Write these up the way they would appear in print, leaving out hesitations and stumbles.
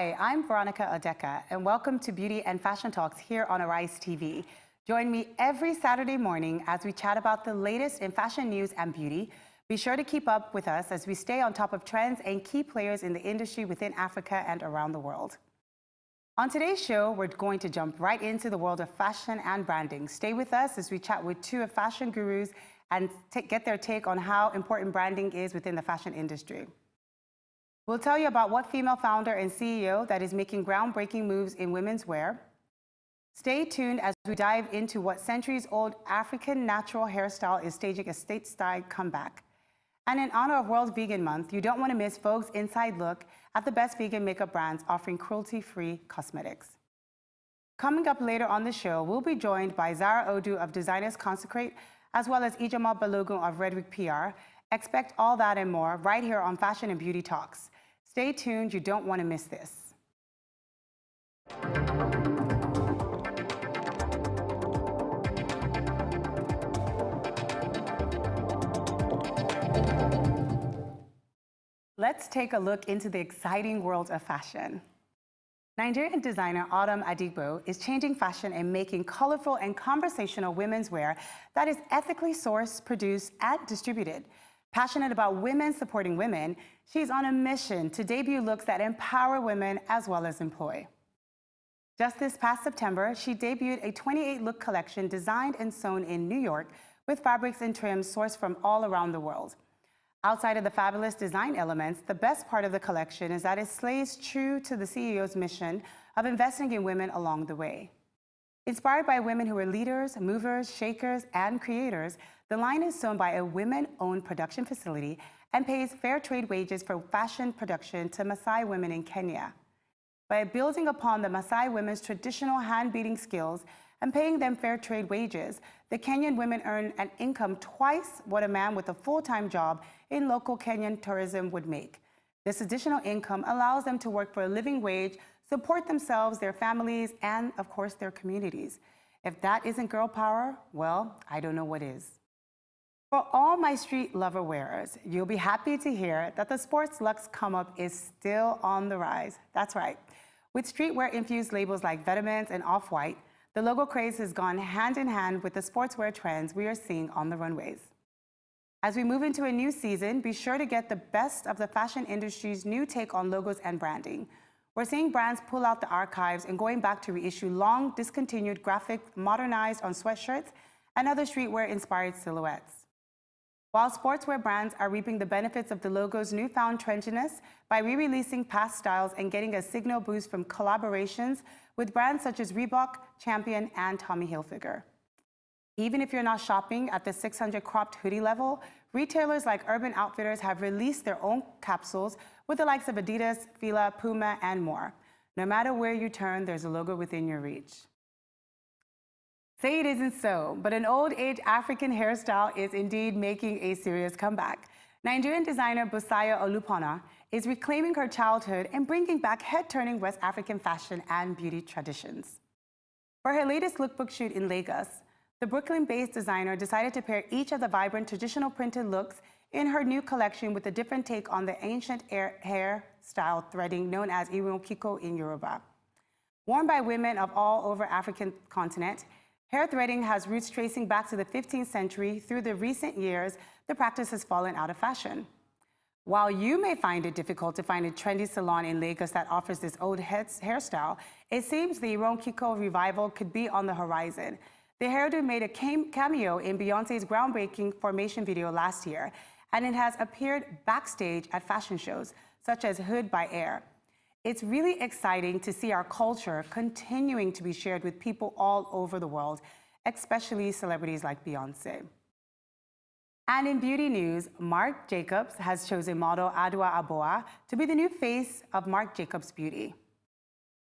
Hi, I'm Veronica and welcome to Beauty and Fashion Talks here on Arise TV. Join me every Saturday morning as we chat about the latest in fashion news and beauty. Be sure to keep up with us as we stay on top of trends and key players in the industry within Africa and around the world. On today's show, we're going to jump right into the world of fashion and branding. Stay with us as we chat with two of fashion gurus and get their take on how important branding is within the fashion industry. We'll tell you about what female founder and CEO that is making groundbreaking moves in women's wear. Stay tuned as we dive into what centuries-old African natural hairstyle is staging a stateside comeback. And in honor of World Vegan Month, you don't want to miss Vogue's inside look at the best vegan makeup brands offering cruelty-free cosmetics. Coming up later on the show, we'll be joined by Zara of Designers Consecrate, as well as Ijeoma Balogun of Redwick PR. Expect all that and more right here on Fashion and Beauty Talks. Stay tuned, you don't want to miss this. Let's take a look into the exciting world of fashion. Nigerian designer Autumn Adigbo is changing fashion and making colorful and conversational women's wear that is ethically sourced, produced, and distributed. Passionate about women supporting women, she's on a mission to debut looks that empower women as well as employ. Just this past September, she debuted a 28-look collection designed and sewn in New York with fabrics and trims sourced from all around the world. Outside of the fabulous design elements, the best part of the collection is that it stays true to the CEO's mission of investing in women along the way. Inspired by women who are leaders, movers, shakers, and creators, the line is sewn by a women-owned production facility and pays fair trade wages for fashion production to Maasai women in Kenya. By building upon the Maasai women's traditional hand-beating skills and paying them fair trade wages, the Kenyan women earn an income twice what a man with a full-time job in local Kenyan tourism would make. This additional income allows them to work for a living wage, support themselves, their families, and of course their communities. If that isn't girl power, well, I don't know what is. For all my street lover wearers, you'll be happy to hear that the sports luxe come-up is still on the rise. That's right. With streetwear-infused labels like Vitamins and Off-White, the logo craze has gone hand in hand with the sportswear trends we are seeing on the runways. As we move into a new season, be sure to get the best of the fashion industry's new take on logos and branding. We're seeing brands pull out the archives and going back to reissue long discontinued graphics modernized on sweatshirts and other streetwear-inspired silhouettes. While sportswear brands are reaping the benefits of the logo's newfound trendiness by re-releasing past styles and getting a signal boost from collaborations with brands such as Reebok, Champion, and Tommy Hilfiger. Even if you're not shopping at the 600 cropped hoodie level, retailers like Urban Outfitters have released their own capsules with the likes of Adidas, Fila, Puma, and more. No matter where you turn, there's a logo within your reach. Say it isn't so, but an old-age African hairstyle is indeed making a serious comeback. Nigerian designer Busaya Olupona is reclaiming her childhood and bringing back head-turning West African fashion and beauty traditions. For her latest lookbook shoot in Lagos, the Brooklyn-based designer decided to pair each of the vibrant traditional printed looks in her new collection with a different take on the ancient hairstyle threading known as Irun Kiko in Yoruba. Worn by women of all over African continent, hair threading has roots tracing back to the 15th century. Through the recent years, the practice has fallen out of fashion. While you may find it difficult to find a trendy salon in Lagos that offers this old hairstyle, it seems the Irun Kiko revival could be on the horizon. The hairdo made a cameo in Beyoncé's groundbreaking Formation video last year, and it has appeared backstage at fashion shows, such as Hood by Air. It's really exciting to see our culture continuing to be shared with people all over the world, especially celebrities like Beyoncé. And in beauty news, Marc Jacobs has chosen model Adwa Aboah to be the new face of Marc Jacobs Beauty.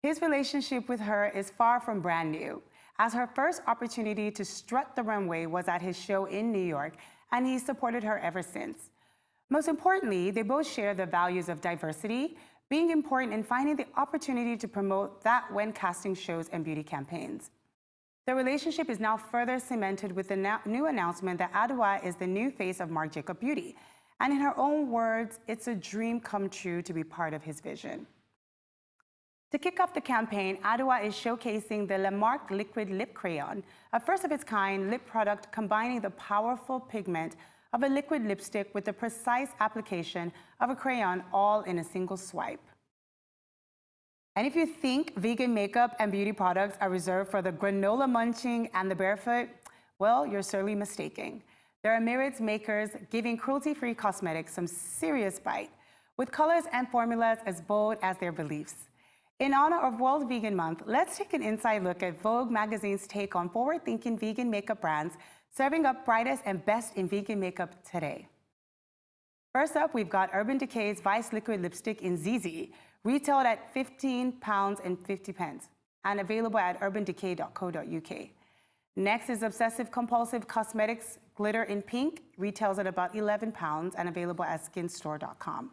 His relationship with her is far from brand new, as her first opportunity to strut the runway was at his show in New York, and he's supported her ever since. Most importantly, they both share the values of diversity, being important, and finding the opportunity to promote that when casting shows and beauty campaigns. The relationship is now further cemented with the new announcement that Adwa is the new face of Marc Jacobs Beauty. And in her own words, it's a dream come true to be part of his vision. To kick off the campaign, Adwoa is showcasing the Lamarck Liquid Lip Crayon, a first-of-its-kind lip product combining the powerful pigment of a liquid lipstick with the precise application of a crayon, all in a single swipe. And if you think vegan makeup and beauty products are reserved for the granola munching and the barefoot, well, you're sorely mistaken. There are myriad makers giving cruelty-free cosmetics some serious bite, with colors and formulas as bold as their beliefs. In honor of World Vegan Month, let's take an inside look at Vogue magazine's take on forward-thinking vegan makeup brands serving up brightest and best in vegan makeup today. First up, we've got Urban Decay's Vice Liquid Lipstick in ZZ, retailed at £15.50 and available at urbandecay.co.uk. Next is Obsessive Compulsive Cosmetics Glitter in Pink, retails at about £11 and available at skinstore.com.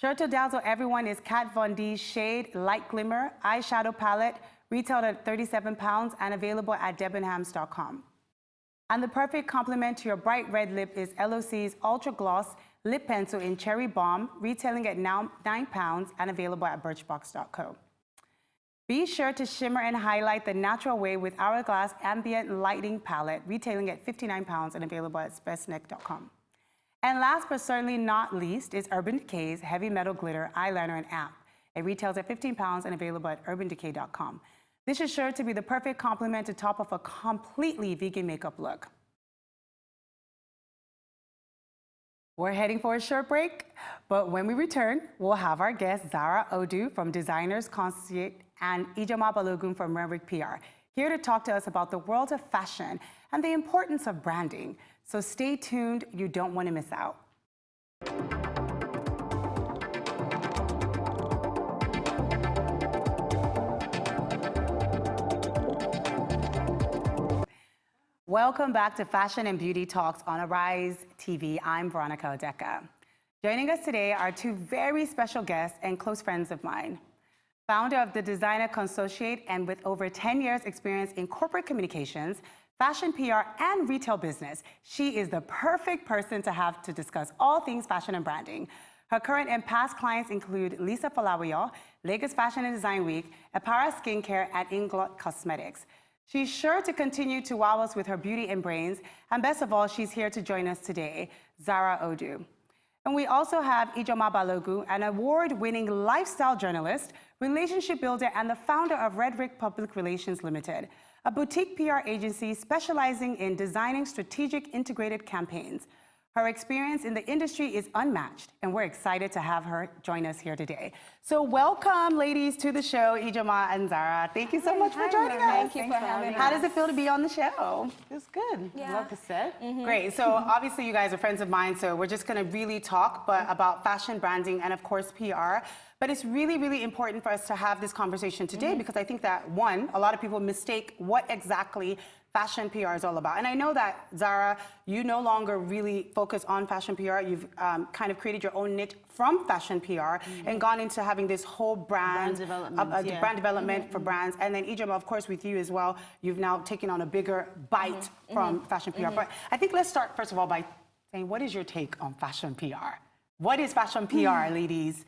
Sure to dazzle everyone is Kat Von D's Shade Light Glimmer eyeshadow palette, retailed at £37 and available at debenhams.com. And the perfect complement to your bright red lip is LOC's Ultra Gloss Lip Pencil in Cherry Bomb, retailing at now £9 and available at birchbox.co. Be sure to shimmer and highlight the natural way with Hourglass Ambient Lighting Palette, retailing at £59 and available at bestneck.com. And last but certainly not least is Urban Decay's Heavy Metal Glitter Eyeliner and Amp. It retails at £15 and available at urbandecay.com. This is sure to be the perfect complement to top off a completely vegan makeup look. We're heading for a short break, but when we return, we'll have our guests Zara Odu from Designers Concierge and Ijeoma Balogun from Reverick PR, here to talk to us about the world of fashion and the importance of branding. So stay tuned, you don't want to miss out. Welcome back to Fashion and Beauty Talks on Arise TV. I'm Veronica Odeka. Joining us today are two very special guests and close friends of mine. Founder of the Designer Consociate and with over 10 years experience in corporate communications, fashion PR, and retail business, she is the perfect person to have to discuss all things fashion and branding. Her current and past clients include Lisa Falawiyo, Lagos Fashion and Design Week, Apara Skincare, and Inglot Cosmetics. She's sure to continue to wow us with her beauty and brains, and best of all, she's here to join us today, Zara Odu. And we also have Ijeoma Balogun, an award-winning lifestyle journalist, relationship builder, and the founder of Reverick Public Relations Limited, a boutique PR agency specializing in designing strategic integrated campaigns. Her experience in the industry is unmatched, and we're excited to have her join us here today. So welcome, ladies, to the show, Ijeoma and Zara. Thank you so much for joining us. Thank you for having us. How does it feel to be on the show? It's good. Yeah. Love the set. Great. So obviously you guys are friends of mine, so we're just going to really talk about fashion, branding, and of course PR. But it's really, really important for us to have this conversation today because I think that, one, a lot of people mistake what exactly fashion PR is all about. And I know that, Zara, you no longer really focus on fashion PR. You've kind of created your own niche from fashion PR and gone into having this whole brand development for brands. And then Ijeoma, of course, with you as well, you've now taken on a bigger bite from fashion PR. But I think let's start, first of all, by saying, what is your take on fashion PR? What is fashion PR, ladies?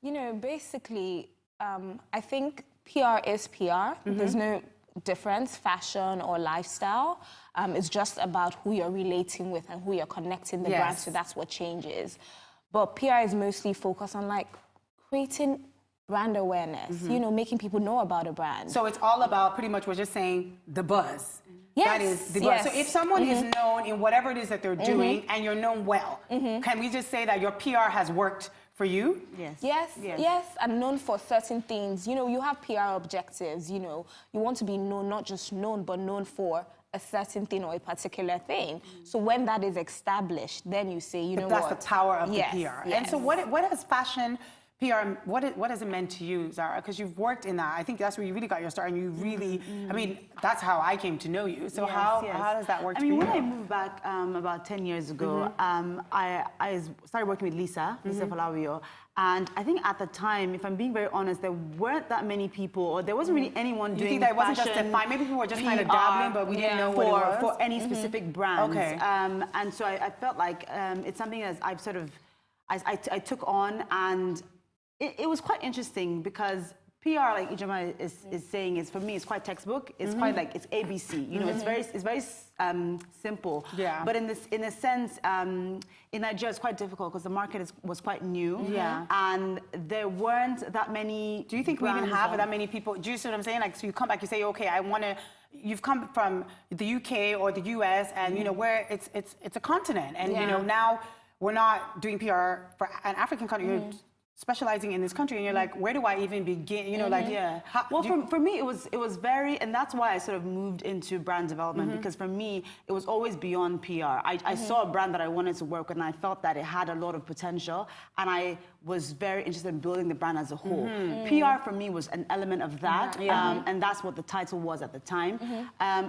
You know, basically, I think PR is PR. There's no difference, fashion or lifestyle. It's just about who you're relating with and who you're connecting the brand to. That's what changes. But PR is mostly focused on like creating brand awareness, you know, making people know about a brand. So it's all about pretty much what you're saying, the buzz. Yes, that is the buzz. So if someone is known in whatever it is that they're doing and you're known well, can we just say that your PR has worked for you? Yes, and known for certain things. You know, you have PR objectives, you know. You want to be known, not just known, but known for a certain thing or a particular thing. So when that is established, then you say, you know what? That's the power of the PR. Yes. And so what has fashion PR, what has it meant to you, Zara? Because you've worked in that. I think that's where you really got your start, and you really, I mean, that's how I came to know you. So how does that work for you? I mean, when I moved back about 10 years ago, I started working with Lisa Falawiyo. And I think at the time, if I'm being very honest, there weren't that many people, or there wasn't really anyone doing think that it wasn't fashion, just defined? Maybe people were just kind of dabbling, but we didn't know what it was? For any specific brands. Okay. And so I felt like it's something that I've sort of, I took on, and it was quite interesting because PR, like Ijeoma is saying, is for me, it's quite textbook. It's quite like, it's ABC. You know, it's very simple. Yeah. But in a sense, in Nigeria, it's quite difficult because the market was quite new. Yeah. And there weren't that many. Do you think we even have that many people? Do you see what I'm saying? Like, so you come back, you say, okay, I want to. You've come from the UK or the US, and you know where it's a continent, and you know now we're not doing PR for an African country. You're specializing in this country, and you're like, where do I even begin? You know, like, well, for me, it was very, and that's why I sort of moved into brand development, because for me, it was always beyond PR. I saw a brand that I wanted to work with, and I felt that it had a lot of potential, and I was very interested in building the brand as a whole. PR for me was an element of that, and that's what the title was at the time.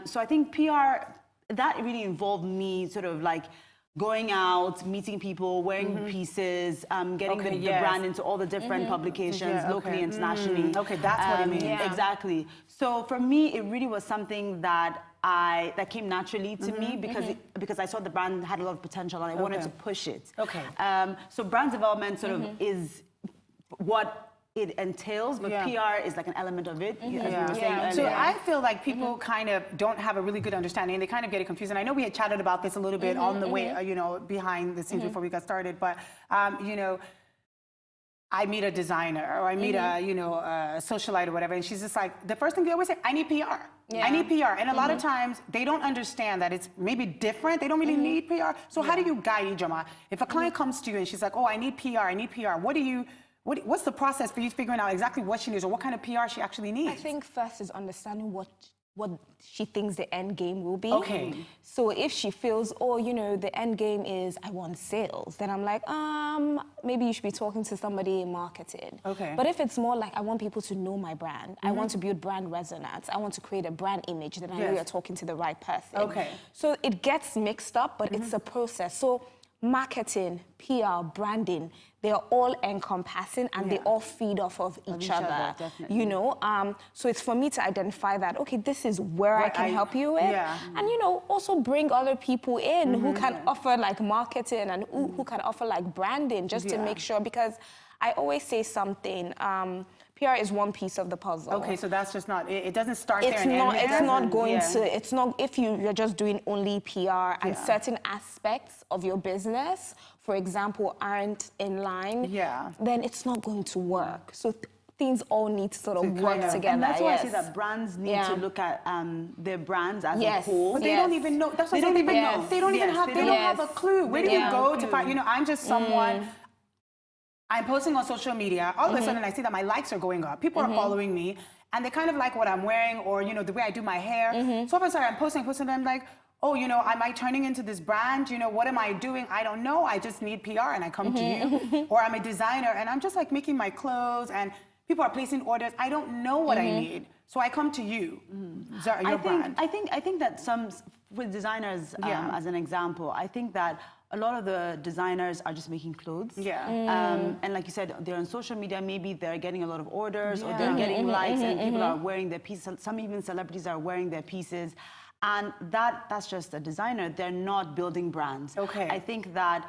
So I think PR, that really involved me sort of like going out, meeting people, wearing pieces, getting the brand into all the different publications, locally, internationally. Okay, that's what it means. Exactly. So for me, it really was something that came naturally to me because I saw the brand had a lot of potential and I wanted to push it. Okay. So brand development sort of is what it entails, but PR is like an element of it, as we were saying earlier. So I feel like people kind of don't have a really good understanding, and they kind of get it confused. And I know we had chatted about this a little bit on the way, you know, behind the scenes before we got started, but, you know, I meet a designer or I meet a, you know, a socialite or whatever, and she's just like, the first thing they always say, I need PR. I need PR. And a lot of times they don't understand that it's maybe different. They don't really need PR. So how do you guide Ijeoma? If a client comes to you and she's like, oh, I need PR, I need PR, what's the process for you figuring out exactly what she needs or what kind of PR she actually needs? I think first is understanding what she thinks the end game will be. Okay. So if she feels, oh, you know, the end game is I want sales, then I'm like, maybe you should be talking to somebody in marketing. Okay. But if it's more like I want people to know my brand, I want to build brand resonance, I want to create a brand image, then I know you're talking to the right person. Okay. So it gets mixed up, but it's a process. So marketing, PR, branding, they're all encompassing and they all feed off of each other, you know? So it's for me to identify that, okay, this is where I can help you with. And, you know, also bring other people in who can offer like marketing and who can offer like branding just to make sure, because I always say something, PR is one piece of the puzzle. Okay, so that's just not, it doesn't start there and end there? It's not going to, it's not, if you're just doing only PR and certain aspects of your business, for example, aren't in line, then it's not going to work. So things all need to sort of work together. And that's why I say that brands need to look at their brands as a whole. But they don't even know, that's what they don't even know. They don't even have, they don't have a clue. Where do you go to find, you know, I'm just someone, I'm posting on social media, all of a sudden I see that my likes are going up. People are following me, and they kind of like what I'm wearing or, you know, the way I do my hair. So all of a sudden I'm posting, and I'm like, oh, you know, am I turning into this brand? You know, what am I doing? I don't know. I just need PR, and I come to you. Or I'm a designer, and I'm just like making my clothes, and people are placing orders. I don't know what I need, so I come to you, Zara, your brand. I think that with designers, as an example, I think that a lot of the designers are just making clothes. And like you said, they're on social media, maybe they're getting a lot of orders or they're getting likes and people are wearing their pieces. Some even celebrities are wearing their pieces. And that's just a designer. They're not building brands. Okay. I think that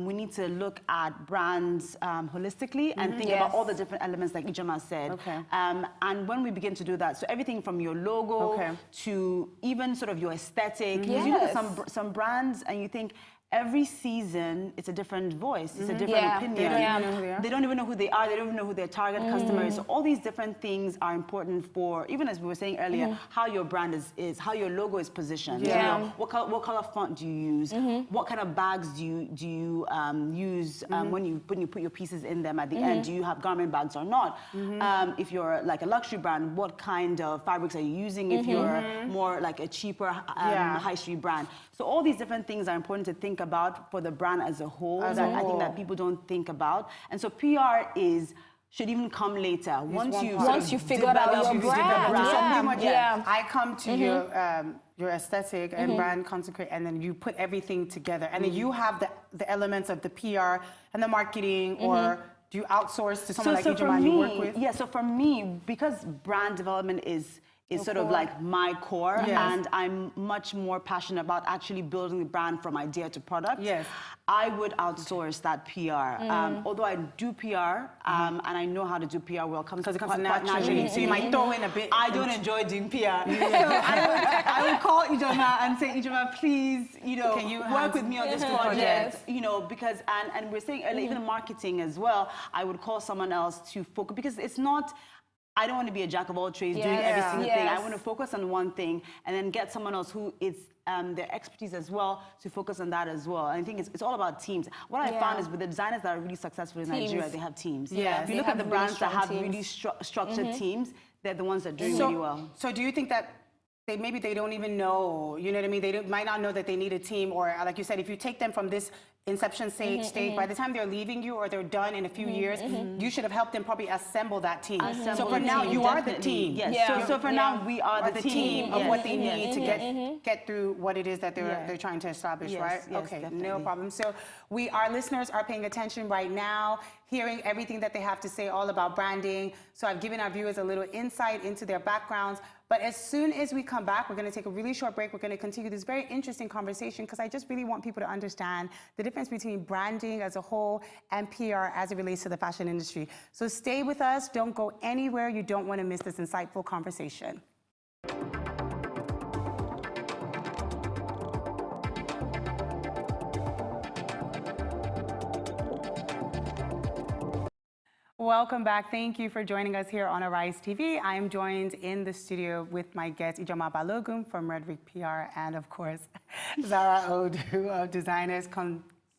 we need to look at brands holistically and think about all the different elements like Ijeoma said. Okay. And when we begin to do that, so everything from your logo to even sort of your aesthetic. Because you look at some brands and you think, every season, it's a different voice, it's a different opinion. They don't even know who they are, they don't even know who their target customer is. So all these different things are important for, even as we were saying earlier, how your brand is, how your logo is positioned. You know, what color font do you use? What kind of bags do you use when you put your pieces in them at the end? Do you have garment bags or not? If you're like a luxury brand, what kind of fabrics are you using? If you're more like a cheaper high street brand. So all these different things are important to think about for the brand as a whole, I think that people don't think about. And so PR should even come later. Once you figure out your brand. So pretty much, I come to your aesthetic and brand consecrate, and then you put everything together. And then you have the elements of the PR and the marketing, or do you outsource to someone like Ijeoma you work with? Yeah, so for me, because brand development is sort of like my core, and I'm much more passionate about actually building the brand from idea to product. Yes. I would outsource that PR. Although I do PR, and I know how to do PR well, because it comes naturally. So you might throw in a bit. I don't enjoy doing PR. So I would call Ijeoma and say, Ijeoma, please, can you work with me on this project? Because, and we're saying earlier, even marketing as well, I would call someone else to focus, because it's not, I don't want to be a jack of all trades doing every single thing. I want to focus on one thing and then get someone else who is their expertise as well to focus on that as well. And I think it's all about teams. What I found is with the designers that are really successful in Nigeria, they have teams. If you look at the brands that have really structured teams, they're the ones that are doing really well. So do you think that maybe they don't even know, you know what I mean? They might not know that they need a team, or like you said, if you take them from this inception stage, by the time they're leaving you or they're done in a few years, you should have helped them probably assemble that team. So for now, you are the team. Yes. So for now, we are the team of what they need to get through what it is that they're trying to establish, right? Okay, no problem. So our listeners are paying attention right now, hearing everything that they have to say all about branding. So I've given our viewers a little insight into their backgrounds. But as soon as we come back, we're going to take a really short break. We're going to continue this very interesting conversation, because I just really want people to understand the difference between branding as a whole and PR as it relates to the fashion industry. So stay with us. Don't go anywhere. You don't want to miss this insightful conversation. Welcome back. Thank you for joining us here on Arise TV. I am joined in the studio with my guest, Ijeoma Balogun from Redrick PR, and of course, Zara Odu of Designers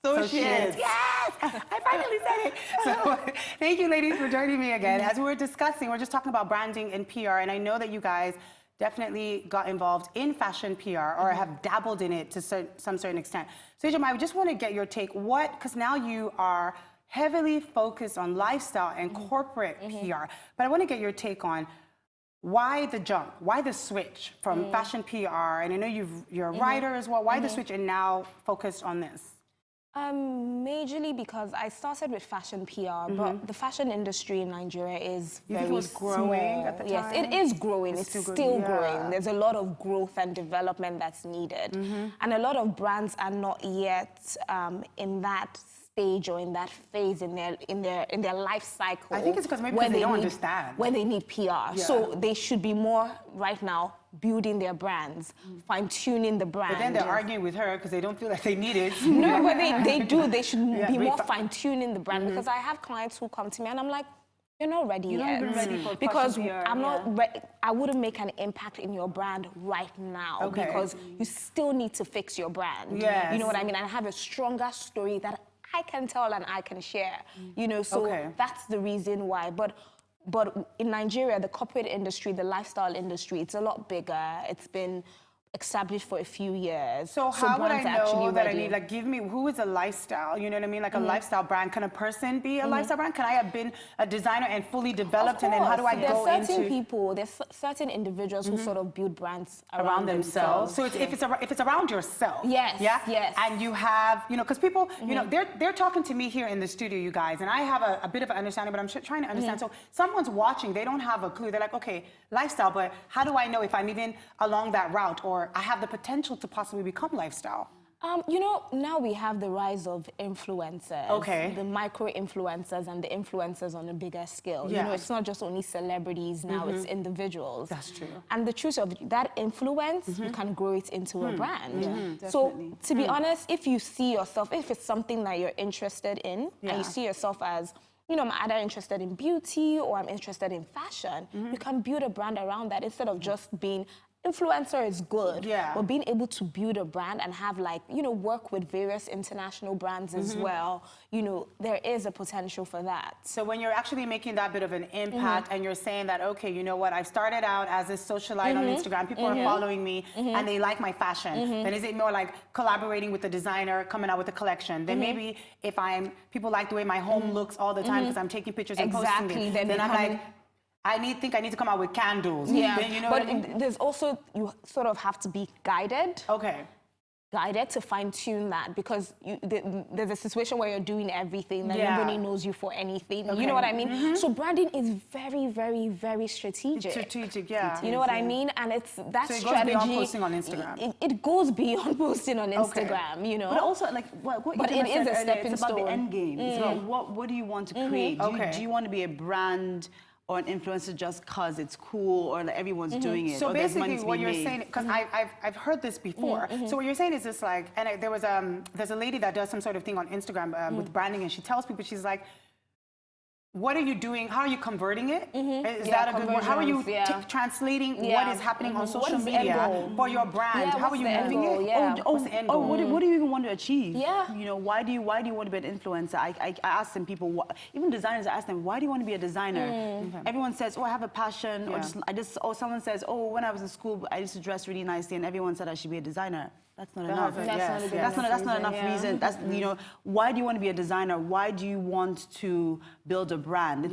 Associates. Yes! I finally said it. So thank you, ladies, for joining me again. As we were discussing, we're just talking about branding and PR, and I know that you guys definitely got involved in fashion PR or have dabbled in it to some certain extent. So Ijeoma, I just want to get your take. Because now you are heavily focused on lifestyle and corporate PR. But I want to get your take on why the jump, why the switch from fashion PR, and I know you're a writer as well, why the switch and now focused on this? Majorly because I started with fashion PR, but the fashion industry in Nigeria is very small. Growing at the time? Yes, it is growing. It's still growing. There's a lot of growth and development that's needed. And a lot of brands are not yet in that stage or in that phase in their life cycle. I think it's because maybe they don't understand. When they need PR. So they should be more right now building their brands, fine-tuning the brand. But then they're arguing with her because they don't feel like they need it. No, but they do. They should be more fine-tuning the brand, because I have clients who come to me and I'm like, you're not ready yet. You're not ready for because PR, I'm not ready. I wouldn't make an impact in your brand right now because you still need to fix your brand. Yes. You know what I mean? And I have a stronger story that I can tell and I can share. So that's the reason why. But in Nigeria, the corporate industry, the lifestyle industry, it's a lot bigger. It's been established for a few years. So how would I know that I need, like, give me, who is a lifestyle? You know what I mean? Like a lifestyle brand. Can a person be a lifestyle brand? Can I have been a designer and fully developed, and then how do I go into? There's certain individuals who sort of build brands around themselves. So if it's around yourself. Yes. Yeah? Yes. And you have, because people, they're talking to me here in the studio, you guys, and I have a bit of an understanding, but I'm trying to understand. So someone's watching, they don't have a clue. They're like, okay, lifestyle, but how do I know if I'm even along that route, or I have the potential to possibly become lifestyle? Now we have the rise of influencers. Okay. The micro-influencers and the influencers on a bigger scale. Yeah. It's not just only celebrities now, it's individuals. That's true. And the truth of that influence, you can grow it into a brand. So, Definitely. to be honest, if you see yourself, if it's something that you're interested in, and you see yourself as, I'm either interested in beauty or I'm interested in fashion, you can build a brand around that instead of just being... Influencer is good, but being able to build a brand and have, like, work with various international brands as well, there is a potential for that. So when you're actually making that bit of an impact and you're saying that, okay, you know what, I've started out as a socialite on Instagram, people are following me and they like my fashion, then is it more like collaborating with the designer, coming out with a collection? Then maybe if people like the way my home looks all the time because I'm taking pictures and posting it, then I'm like, I think I need to come out with candles. Yeah, then, but there's also, you sort of have to be guided. Okay. guided to fine-tune that, because there's a situation where you're doing everything, then nobody knows you for anything. You know what I mean? So branding is very, very, very strategic. Strategic, yeah. You know what I mean? And it's that so it strategy. goes beyond posting on Instagram. It goes beyond posting on Instagram, you know? But also, like, what but it is a stepping stone. It's about the end game. It's about what do you want to create? Do you want to be a brand or an influencer just because it's cool, or like everyone's doing it? So or basically what you're saying, because I've heard this before, so what you're saying is just like, and there's a lady that does some sort of thing on Instagram with branding, and she tells people, she's like, what are you doing? How are you converting it? Is that a good word? How are you translating what is happening on social media for your brand? How are you moving it? What's the end goal? What do you even want to achieve? Yeah. You know, why do you want to be an influencer? I ask some people, even designers, I ask them, why do you want to be a designer? Everyone says, oh, I have a passion, or someone says, oh, when I was in school, I used to dress really nicely, and everyone said I should be a designer. That's not enough. That's not enough reason. That's, you know, why do you want to be a designer? Why do you want to build a brand?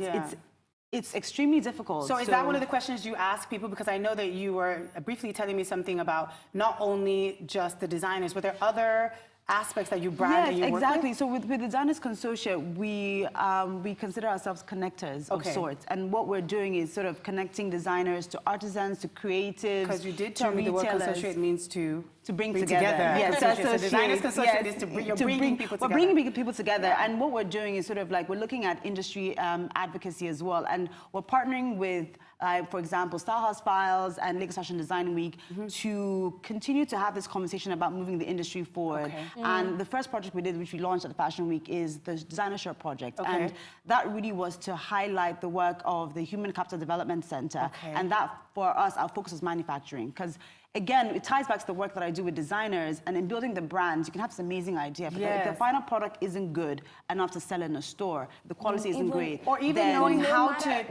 It's extremely difficult. So is that one of the questions you ask people? Because I know that you were briefly telling me something about not only just the designers, but there are other aspects that you brand and you work with? So with Designers Consortia, we consider ourselves connectors of sorts. And what we're doing is sort of connecting designers to artisans, to creatives, because you did tell me the word consortiate means to bring together. Yes, so Designers Consortia is to bring people together. We're bringing people together. And what we're doing is sort of like, we're looking at industry advocacy as well. And we're partnering with, for example, Style House Files and Lagos Fashion Design Week to continue to have this conversation about moving the industry forward. And the first project we did, which we launched at the Fashion Week, is the Designer Shirt Project. And that really was to highlight the work of the Human Capital Development Center. And that, for us, our focus is manufacturing. Because again, it ties back to the work that I do with designers, and in building the brands, you can have this amazing idea, but if the final product isn't good enough to sell in a store, the quality isn't great. Or even knowing how to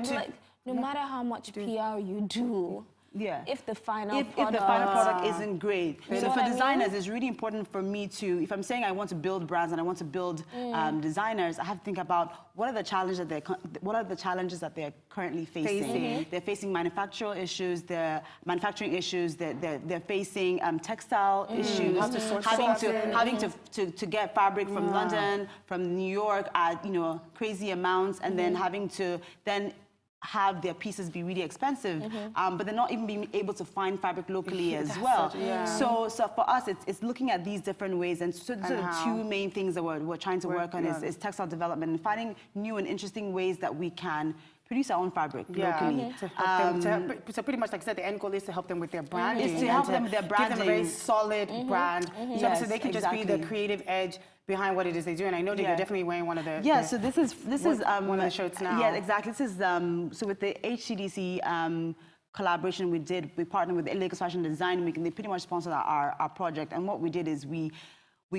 no matter how much PR you do, if the final product isn't great. So for designers, it's really important for me to, if I'm saying I want to build brands and I want to build designers, I have to think about what are the challenges that they're currently facing. They're facing manufacturing issues, they're facing textile issues, having to get fabric from London, from New York at crazy amounts, and then having to have their pieces be really expensive, but they're not even being able to find fabric locally as well. So for us, it's looking at these different ways, and so the two main things that we're trying to work on is textile development and finding new and interesting ways that we can produce our own fabric locally. So pretty much, like I said, the end goal is to help them with their branding. It's to help them with their branding. Give them a very solid brand, so they can just be the creative edge behind what it is they do. And I know that you're definitely wearing one of the so this is one of the shirts now. Yeah, exactly. This is so with the HCDC collaboration we partnered with the Lagos Fashion Design Week, and they pretty much sponsored our project. And what we did is we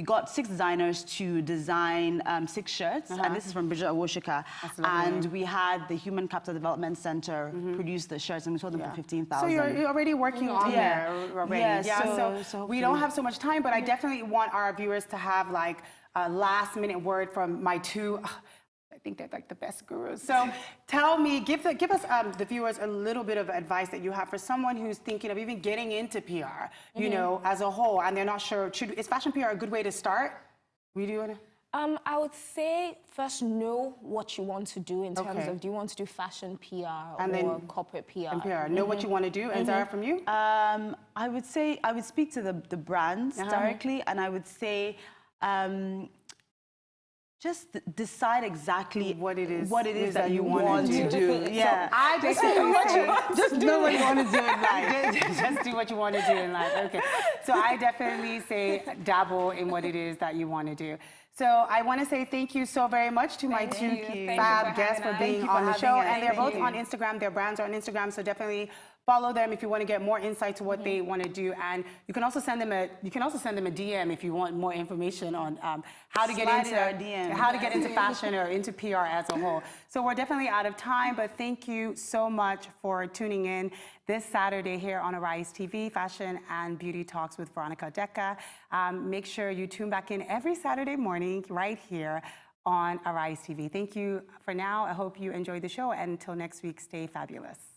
got 6 designers to design 6 shirts, and this is from Bridget Awoshika. And we had the Human Capital Development Center produce the shirts, and we sold them for 15,000. So you're already working on there already. So we don't have so much time, but I definitely want our viewers to have like a last-minute word from my two. I think they're like the best gurus. So tell me, give us the viewers a little bit of advice that you have for someone who's thinking of even getting into PR, you know, as a whole, and they're not sure, is fashion PR a good way to start? I would say first know what you want to do in terms of, do you want to do fashion PR or corporate PR? And PR. Know what you want to do. And Zara, from you? I would say, I would speak to the brands directly, and I would say, just decide exactly what it is that you want to do. So I just know what you want to do in life. Just do what you want to do in life. Okay. So I definitely say dabble in what it is that you want to do. So I want to say thank you so very much to my two fab guests for being on the show. And they're both on Instagram. Their brands are on Instagram. So definitely follow them if you want to get more insight to what they want to do. And you can also send them a DM if you want more information on how to get into fashion or into PR as a whole. So we're definitely out of time, but thank you so much for tuning in this Saturday here on Arise TV, Fashion and Beauty Talks with Veronica Deca. Make sure you tune back in every Saturday morning right here on Arise TV. Thank you for now. I hope you enjoyed the show, and until next week, stay fabulous.